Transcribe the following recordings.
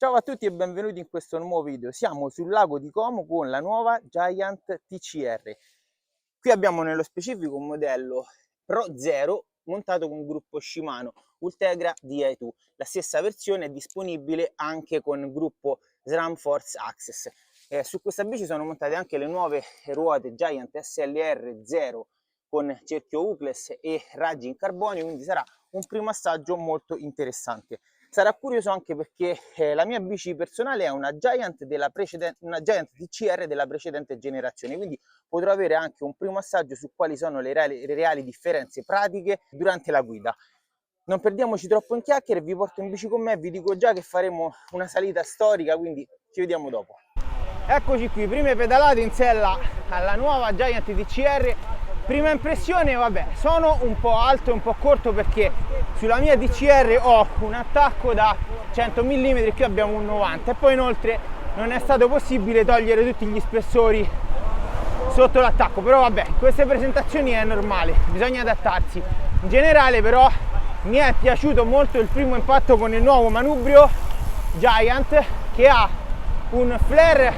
Ciao a tutti e benvenuti in questo nuovo video. Siamo sul lago di Como con la nuova Giant TCR. Qui abbiamo nello specifico un modello Pro Zero montato con il gruppo Shimano Ultegra Di2. La stessa versione è disponibile anche con il gruppo SRAM Force Access. Su questa bici sono montate anche le nuove ruote Giant SLR 0 con cerchio Ucles e raggi in carbonio, quindi sarà un primo assaggio molto interessante. Sarà curioso anche perché la mia bici personale è una Giant TCR della precedente generazione, quindi potrò avere anche un primo assaggio su quali sono le reali differenze pratiche durante la guida. Non perdiamoci troppo in chiacchiere, vi porto in bici con me, vi dico già che faremo una salita storica, quindi ci vediamo dopo. Eccoci qui, prime pedalate in sella alla nuova Giant TCR. Prima impressione, vabbè, sono un po' alto e un po' corto perché sulla mia TCR ho un attacco da 100 mm, qui abbiamo un 90, e poi inoltre non è stato possibile togliere tutti gli spessori sotto l'attacco, però vabbè, in queste presentazioni è normale, bisogna adattarsi. In generale però mi è piaciuto molto il primo impatto con il nuovo manubrio Giant, che ha un flare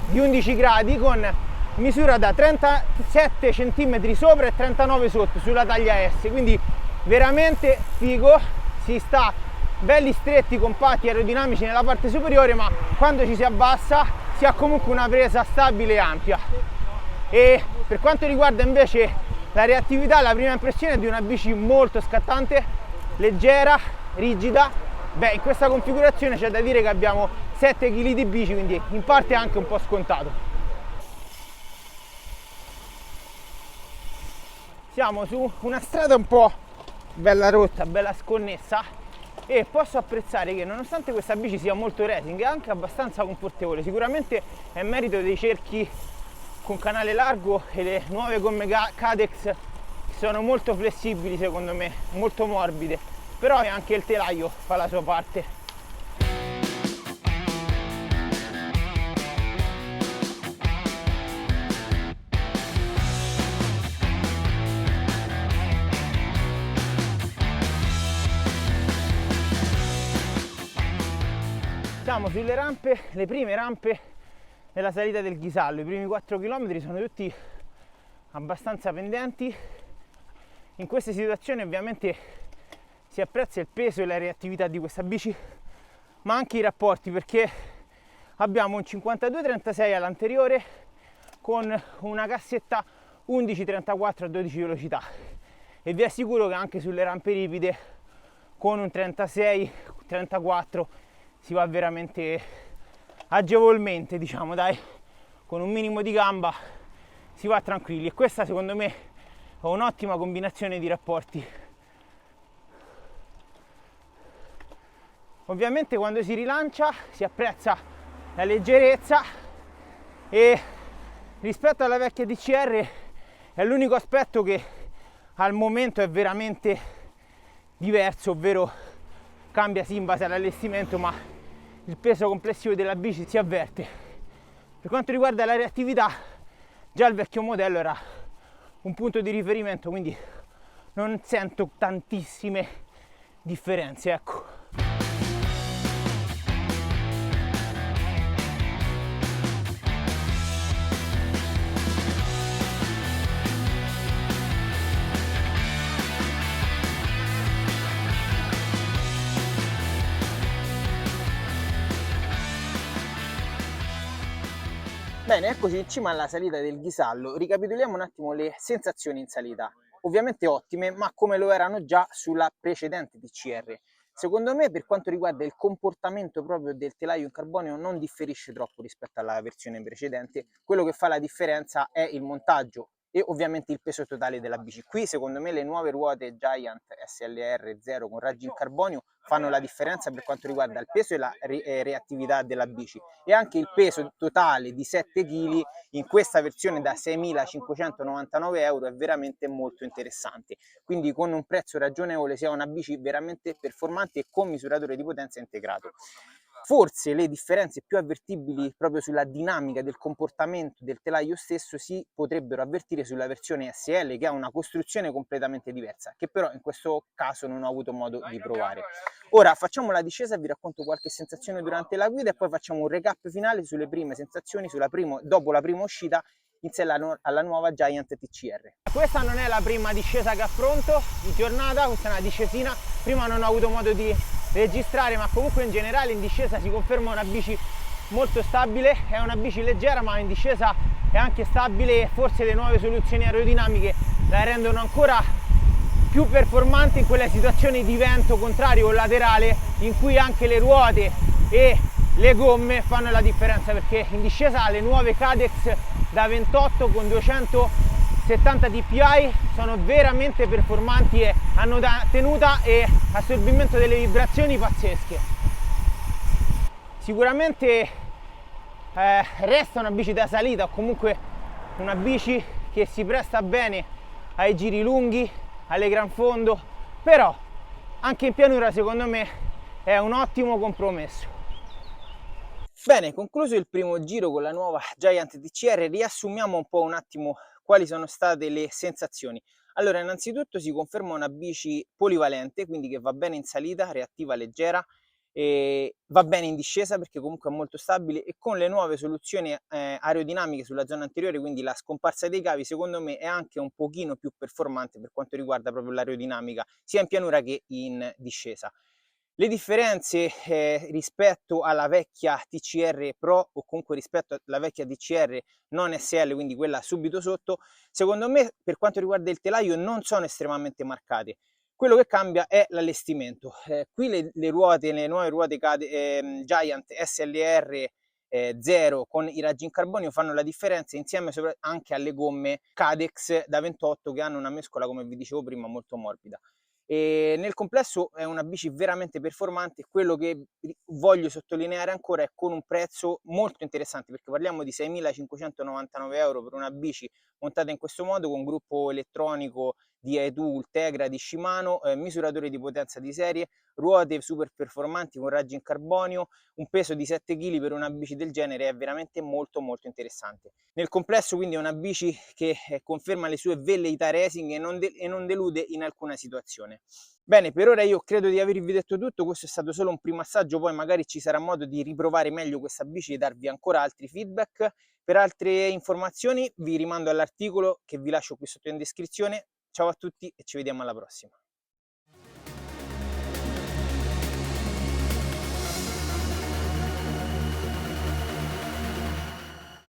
di 11 gradi con misura da 37 cm sopra e 39 sotto sulla taglia S, quindi veramente figo. Si sta belli stretti, compatti, aerodinamici nella parte superiore, ma quando ci si abbassa si ha comunque una presa stabile e ampia. E per quanto riguarda invece la reattività, la prima impressione è di una bici molto scattante, leggera, rigida. Beh, in questa configurazione c'è da dire che abbiamo 7 kg di bici, quindi in parte è anche un po' scontato. Siamo su una strada un po' bella rotta, bella sconnessa, e posso apprezzare che nonostante questa bici sia molto racing è anche abbastanza confortevole. Sicuramente è merito dei cerchi con canale largo e le nuove gomme Cadex, che sono molto flessibili, secondo me, molto morbide, però anche il telaio fa la sua parte. Siamo sulle rampe, le prime rampe della salita del Ghisallo. I primi 4 km sono tutti abbastanza pendenti. In queste situazioni ovviamente si apprezza il peso e la reattività di questa bici, ma anche i rapporti, perché abbiamo un 52-36 all'anteriore con una cassetta 11-34 a 12 velocità, e vi assicuro che anche sulle rampe ripide con un 36-34 si va veramente agevolmente, diciamo, dai, con un minimo di gamba si va tranquilli, e questa secondo me è un'ottima combinazione di rapporti. Ovviamente quando si rilancia si apprezza la leggerezza, e rispetto alla vecchia DCR è l'unico aspetto che al momento è veramente diverso, ovvero cambia sì in base all'allestimento, ma il peso complessivo della bici si avverte. Per quanto riguarda la reattività, già il vecchio modello era un punto di riferimento, quindi non sento tantissime differenze, ecco. Bene, eccoci in cima alla salita del Ghisallo. Ricapitoliamo un attimo le sensazioni in salita. Ovviamente ottime, ma come lo erano già sulla precedente TCR. Secondo me, per quanto riguarda il comportamento proprio del telaio in carbonio, non differisce troppo rispetto alla versione precedente. Quello che fa la differenza è il montaggio e ovviamente il peso totale della bici. Qui secondo me le nuove ruote Giant SLR 0 con raggi in carbonio fanno la differenza per quanto riguarda il peso e la reattività della bici, e anche il peso totale di 7 kg in questa versione da 6.599 euro è veramente molto interessante, quindi con un prezzo ragionevole si ha una bici veramente performante e con misuratore di potenza integrato. Forse le differenze più avvertibili proprio sulla dinamica del comportamento del telaio stesso si potrebbero avvertire sulla versione SL, che ha una costruzione completamente diversa, che però in questo caso non ho avuto modo di provare. Ora facciamo la discesa, vi racconto qualche sensazione durante la guida e poi facciamo un recap finale sulle prime sensazioni dopo la prima uscita in sella alla nuova Giant TCR. Questa non è la prima discesa che affronto di giornata, questa è una discesina. Prima non ho avuto modo di registrare, ma comunque in generale in discesa si conferma una bici molto stabile, è una bici leggera ma in discesa è anche stabile e forse le nuove soluzioni aerodinamiche la rendono ancora più performante in quelle situazioni di vento contrario o laterale in cui anche le ruote e le gomme fanno la differenza, perché in discesa le nuove Cadex da 28 con 270 dpi sono veramente performanti e hanno tenuta e assorbimento delle vibrazioni pazzesche. Sicuramente resta una bici da salita o comunque una bici che si presta bene ai giri lunghi, alle gran fondo, però anche in pianura secondo me è un ottimo compromesso. Bene, concluso il primo giro con la nuova Giant TCR, riassumiamo un attimo quali sono state le sensazioni. Allora, innanzitutto si conferma una bici polivalente, quindi che va bene in salita, reattiva, leggera, e va bene in discesa perché comunque è molto stabile, e con le nuove soluzioni aerodinamiche sulla zona anteriore, quindi la scomparsa dei cavi, secondo me è anche un pochino più performante per quanto riguarda proprio l'aerodinamica sia in pianura che in discesa. Le differenze rispetto alla vecchia TCR Pro o comunque rispetto alla vecchia TCR non SL, quindi quella subito sotto, secondo me per quanto riguarda il telaio non sono estremamente marcate. Quello che cambia è l'allestimento. Qui le ruote, le nuove ruote Giant SLR 0 con i raggi in carbonio fanno la differenza, insieme anche alle gomme Cadex da 28 che hanno una mescola, come vi dicevo prima, molto morbida. E nel complesso è una bici veramente performante. Quello che voglio sottolineare ancora è con un prezzo molto interessante, perché parliamo di 6.599 euro per una bici montata in questo modo, con gruppo elettronico di AETU Ultegra di Shimano, misuratore di potenza di serie, ruote super performanti con raggi in carbonio, un peso di 7 kg per una bici del genere è veramente molto interessante. Nel complesso quindi è una bici che conferma le sue velleità racing e non delude in alcuna situazione. Bene, per ora io credo di avervi detto tutto, questo è stato solo un primo assaggio, poi magari ci sarà modo di riprovare meglio questa bici e darvi ancora altri feedback. Per altre informazioni vi rimando all'articolo che vi lascio qui sotto in descrizione. Ciao a tutti e ci vediamo alla prossima.